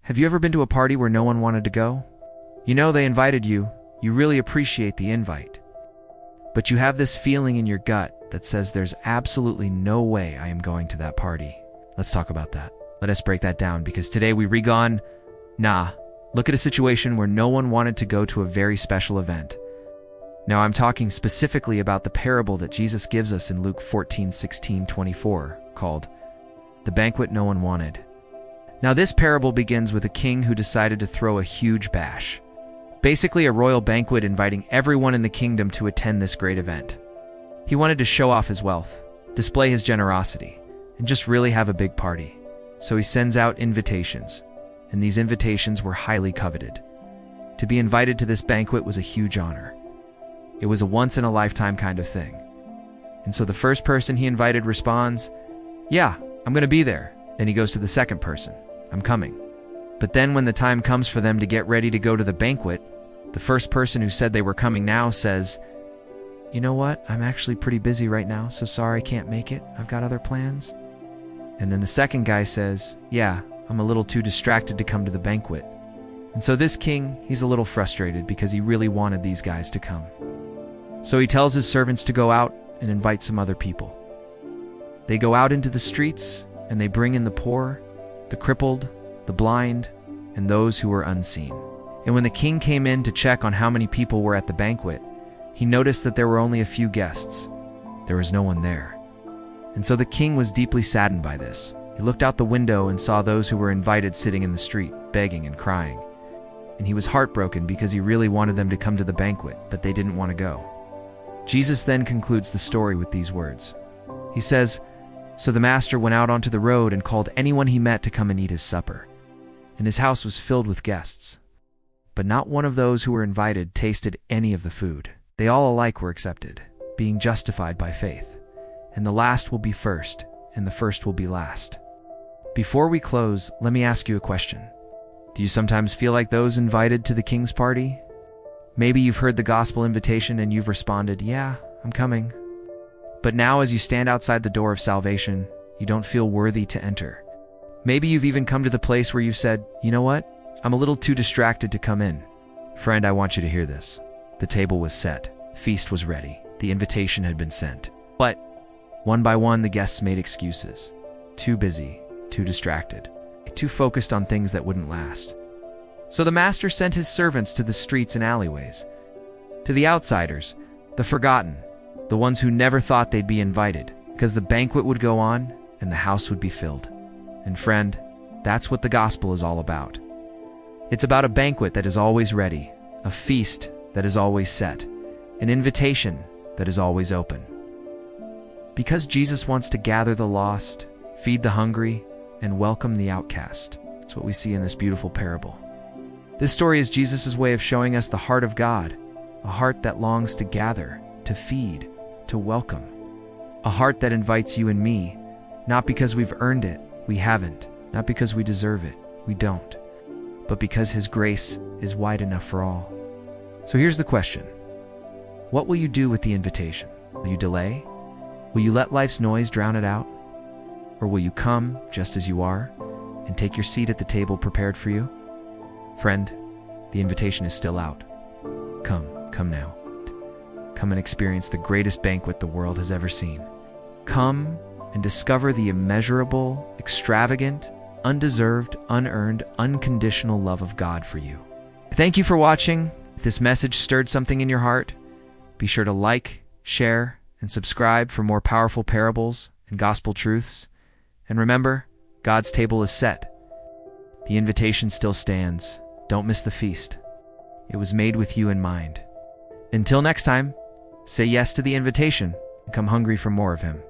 Have you ever been to a party where no one wanted to go? You know they invited you, you really appreciate the invite. But you have this feeling in your gut that says there's absolutely no way I am going to that party. Let's talk about that. Let us break that down, because today we look at a situation where no one wanted to go to a very special event. Now I'm talking specifically about the parable that Jesus gives us in Luke 14:16-24, called The Banquet No One Wanted. Now this parable begins with a king who decided to throw a huge bash. Basically a royal banquet inviting everyone in the kingdom to attend this great event. He wanted to show off his wealth, display his generosity, and just really have a big party. So he sends out invitations, and these invitations were highly coveted. To be invited to this banquet was a huge honor. It was a once-in-a-lifetime kind of thing. And so the first person he invited responds, "Yeah, I'm going to be there." Then he goes to the second person, "I'm coming." But then when the time comes for them to get ready to go to the banquet, the first person who said they were coming now says, "You know what? I'm actually pretty busy right now, so sorry I can't make it. I've got other plans." And then the second guy says, "Yeah, I'm a little too distracted to come to the banquet." And so this king, he's a little frustrated because he really wanted these guys to come. So he tells his servants to go out and invite some other people. They go out into the streets and they bring in the poor, the crippled, the blind, and those who were unseen. And when the king came in to check on how many people were at the banquet, he noticed that there were only a few guests. There was no one there. And so the king was deeply saddened by this. He looked out the window and saw those who were invited sitting in the street, begging and crying. And he was heartbroken because he really wanted them to come to the banquet, but they didn't want to go. Jesus then concludes the story with these words. He says, "So the master went out onto the road and called anyone he met to come and eat his supper. And his house was filled with guests. But not one of those who were invited tasted any of the food. They all alike were accepted, being justified by faith. And the last will be first, and the first will be last." Before we close, let me ask you a question. Do you sometimes feel like those invited to the king's party? Maybe you've heard the gospel invitation and you've responded, "Yeah, I'm coming." But now as you stand outside the door of salvation, you don't feel worthy to enter. Maybe you've even come to the place where you've said, "You know what? I'm a little too distracted to come in." Friend, I want you to hear this. The table was set. Feast was ready. The invitation had been sent. But one by one, the guests made excuses. Too busy, too distracted, too focused on things that wouldn't last. So the master sent his servants to the streets and alleyways, to the outsiders, the forgotten, the ones who never thought they'd be invited, because the banquet would go on and the house would be filled. And friend, that's what the gospel is all about. It's about a banquet that is always ready, a feast that is always set, an invitation that is always open. Because Jesus wants to gather the lost, feed the hungry, and welcome the outcast. That's what we see in this beautiful parable. This story is Jesus' way of showing us the heart of God, a heart that longs to gather, to feed, to welcome. A heart that invites you and me, not because we've earned it, we haven't, not because we deserve it, we don't, but because His grace is wide enough for all. So here's the question. What will you do with the invitation? Will you delay? Will you let life's noise drown it out? Or will you come just as you are and take your seat at the table prepared for you? Friend, the invitation is still out. Come now. Come and experience the greatest banquet the world has ever seen. Come and discover the immeasurable, extravagant, undeserved, unearned, unconditional love of God for you. Thank you for watching. If this message stirred something in your heart, be sure to like, share, and subscribe for more powerful parables and gospel truths. And remember, God's table is set. The invitation still stands. Don't miss the feast. It was made with you in mind. Until next time, say yes to the invitation and come hungry for more of Him.